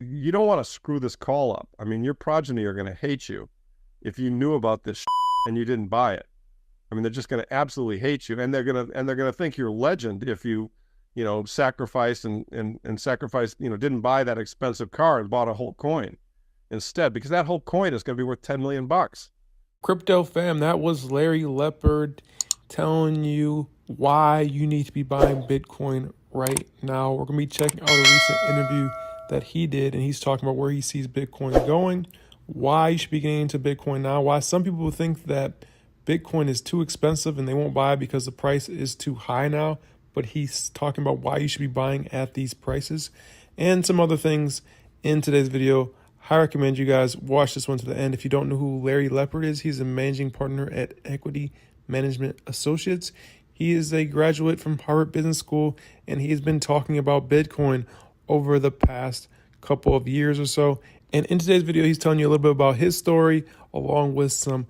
You don't want to screw this call up. I mean, your progeny are going to hate you if you knew about this and you didn't buy it. I mean, they're just going to absolutely hate you, and they're gonna think you're a legend if you sacrificed and sacrificed, didn't buy that expensive car and bought a whole coin instead, because that whole coin is going to be worth 10 million bucks. Crypto fam, that was Larry Lepard telling you why you need to be buying Bitcoin right now. We're going to be checking out a recent interview that he did, and he's talking about where he sees Bitcoin going, why you should be getting into Bitcoin now, why some people think that Bitcoin is too expensive and they won't buy it because the price is too high now. But he's talking about why you should be buying at these prices and some other things in today's video. I recommend you guys watch this one to the end. If you don't know who Larry Lepard is, he's a managing partner at Equity Management Associates. He is a graduate from Harvard Business School, and he's been talking about Bitcoin over the past couple of years or so. And in today's video, he's telling you a little bit about his story, along with some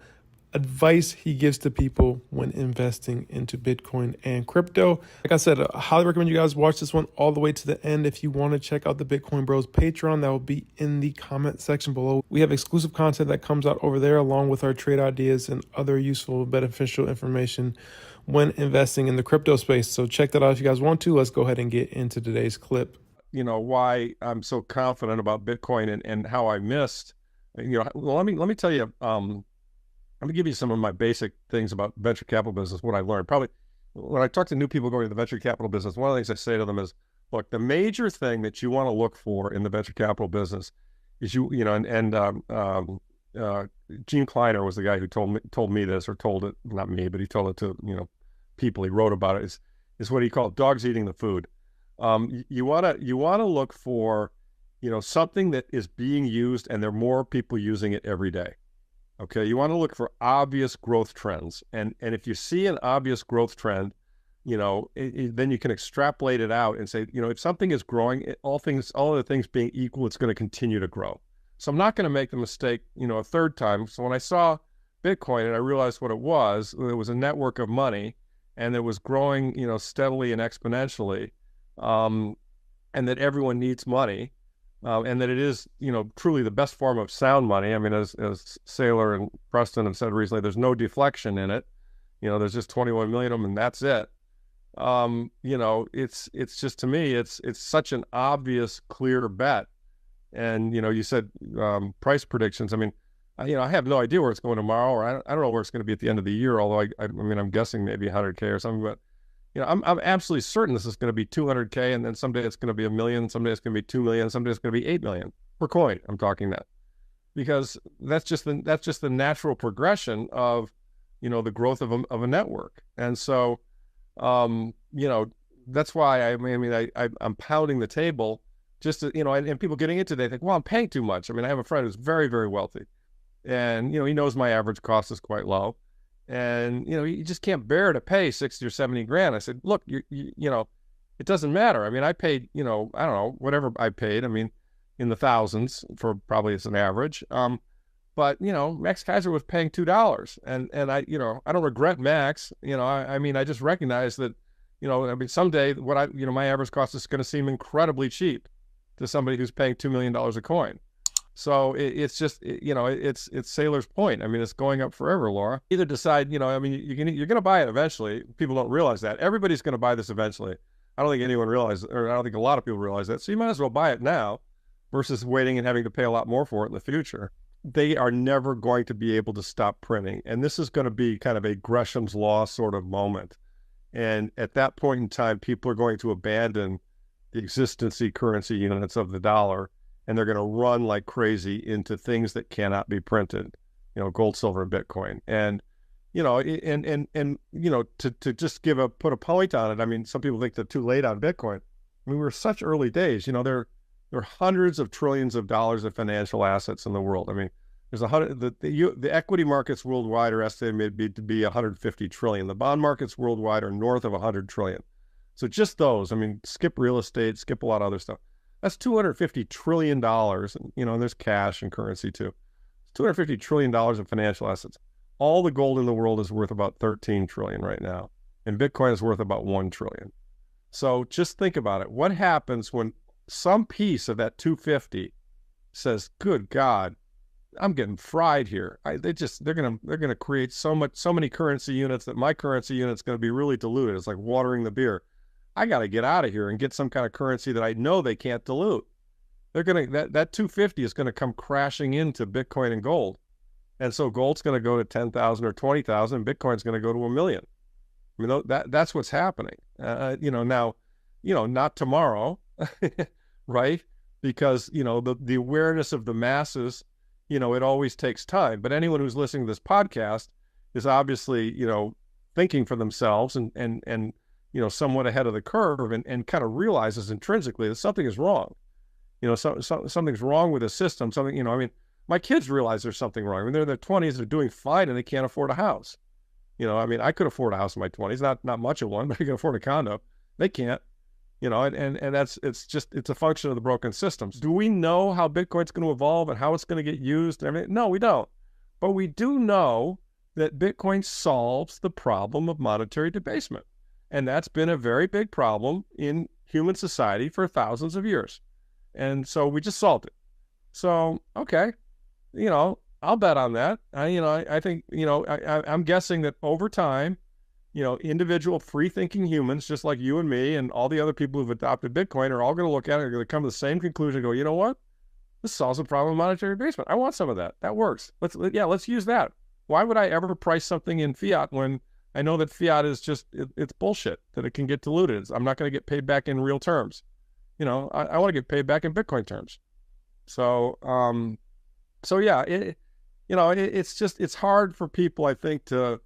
advice he gives to people when investing into Bitcoin and crypto. Like I said, I highly recommend you guys watch this one all the way to the end. If you want to check out the Bitcoin Bros Patreon, that will be in the comment section below. We have exclusive content that comes out over there, along with our trade ideas and other useful, beneficial information when investing in the crypto space. So check that out if you guys want to. Let's go ahead and get into today's clip. Why I'm so confident about Bitcoin and how I missed. Well, let me tell you. Let me give you some of my basic things about venture capital business, what I learned. Probably when I talk to new people going to the venture capital business, one of the things I say to them is, look, the major thing that you want to look for in the venture capital business is Gene Kleiner was the guy who told me this, or told it, not me, but he told it to, people. He wrote about it, is what he called dogs eating the food. You want to look for, something that is being used and there are more people using it every day. Okay, you want to look for obvious growth trends, and if you see an obvious growth trend, then you can extrapolate it out and say, if something is growing, all other things being equal, it's going to continue to grow. So I'm not going to make the mistake, a third time. So when I saw Bitcoin and I realized what it was a network of money, and it was growing, steadily and exponentially, and that everyone needs money. And that it is, truly the best form of sound money. I mean, as Saylor and Preston have said recently, there's no deflection in it. There's just 21 million of them, and that's it. It's just, to me, it's such an obvious, clear bet. And you said price predictions. I mean, I have no idea where it's going tomorrow, or I don't know where it's going to be at the end of the year. Although I mean, I'm guessing maybe 100K or something, but. I'm absolutely certain this is going to be 200K, and then someday it's going to be 1 million, someday it's going to be 2 million, someday it's going to be 8 million per coin. I'm talking that because that's just the natural progression of, the growth of a network. And so, that's why I'm pounding the table just to, and people getting into it, they think, well, I'm paying too much. I mean, I have a friend who's very, very wealthy, and, he knows my average cost is quite low. And, you just can't bear to pay 60 or 70 grand. I said, look, it doesn't matter. I mean, I paid, I don't know, whatever I paid. I mean, in the thousands for probably as an average. But, Max Kaiser was paying $2. And I don't regret Max. I just recognize that, someday my average cost is going to seem incredibly cheap to somebody who's paying $2 million a coin. So it's just, it's Saylor's point. I mean, it's going up forever, Laura. Either decide, you're going to buy it eventually. People don't realize that. Everybody's going to buy this eventually. I don't think anyone realizes, or I don't think a lot of people realize that. So you might as well buy it now versus waiting and having to pay a lot more for it in the future. They are never going to be able to stop printing. And this is going to be kind of a Gresham's Law sort of moment. And at that point in time, people are going to abandon the existency currency units of the dollar, and they're going to run like crazy into things that cannot be printed, gold, silver, and Bitcoin. And, to just put a point on it. I mean, some people think they're too late on Bitcoin. I mean, we're such early days. There are hundreds of trillions of dollars of financial assets in the world. I mean, there's the equity markets worldwide are estimated to be 150 trillion. The bond markets worldwide are north of 100 trillion. So just those, I mean, skip real estate, skip a lot of other stuff. That's $250 trillion. And, there's cash and currency too. It's $250 trillion of financial assets. All the gold in the world is worth about 13 trillion right now. And Bitcoin is worth about 1 trillion. So just think about it. What happens when some piece of that 250 says, good God, I'm getting fried here. They're gonna create so many currency units that my currency unit's gonna be really diluted. It's like watering the beer. I got to get out of here and get some kind of currency that I know they can't dilute. They're gonna that 250 is gonna come crashing into Bitcoin and gold, and so gold's gonna go to 10,000 or 20,000. Bitcoin's gonna go to 1,000,000. I mean that's what's happening. Now, not tomorrow, right? Because the awareness of the masses, it always takes time. But anyone who's listening to this podcast is obviously thinking for themselves and somewhat ahead of the curve and kind of realizes intrinsically that something is wrong. Something's wrong with the system. Something, I mean, my kids realize there's something wrong. I mean, they're in their 20s, they're doing fine, and they can't afford a house. I mean, I could afford a house in my 20s, not much of one, but I can afford a condo. They can't. And it's a function of the broken systems. Do we know how Bitcoin's going to evolve and how it's going to get used? I mean, no, we don't. But we do know that Bitcoin solves the problem of monetary debasement. And that's been a very big problem in human society for thousands of years. And so we just solved it. So, okay, I'll bet on that. I think, I'm guessing that over time, individual free-thinking humans, just like you and me and all the other people who've adopted Bitcoin, are all going to look at it and are going to come to the same conclusion and go, you know what? This solves the problem of monetary debasement. I want some of that. That works. Let's use that. Why would I ever price something in fiat when I know that fiat is it's bullshit, that it can get diluted? I'm not going to get paid back in real terms. I want to get paid back in Bitcoin terms. So, yeah, it's hard for people, I think, to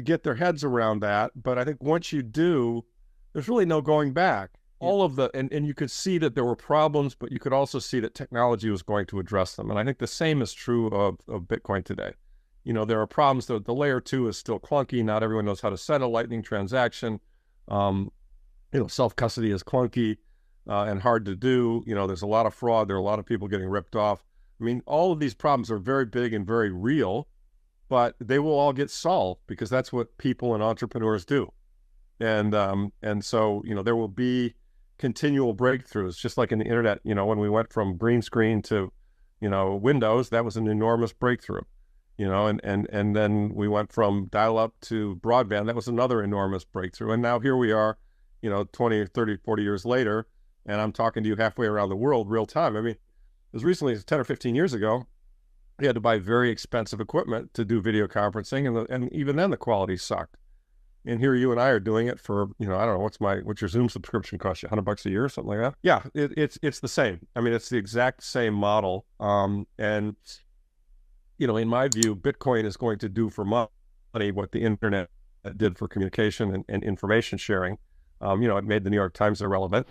get their heads around that. But I think once you do, there's really no going back. All of and you could see that there were problems, but you could also see that technology was going to address them. And I think the same is true of Bitcoin today. There are problems. The layer 2 is still clunky. Not everyone knows how to set a Lightning transaction. Self-custody is clunky and hard to do. There's a lot of fraud. There are a lot of people getting ripped off. I mean, all of these problems are very big and very real, but they will all get solved because that's what people and entrepreneurs do. And so, there will be continual breakthroughs, just like in the internet. When we went from green screen to, Windows, that was an enormous breakthrough. And then we went from dial-up to broadband. That was another enormous breakthrough. And now here we are, 20, 30, 40 years later, and I'm talking to you halfway around the world real time. I mean, as recently as 10 or 15 years ago, you had to buy very expensive equipment to do video conferencing, and even then the quality sucked. And here you and I are doing it for, I don't know, what's your Zoom subscription cost you, $100 a year or something like that? Yeah, it's the same. I mean, it's the exact same model. And in my view, Bitcoin is going to do for money what the internet did for communication and information sharing. It made the New York Times irrelevant.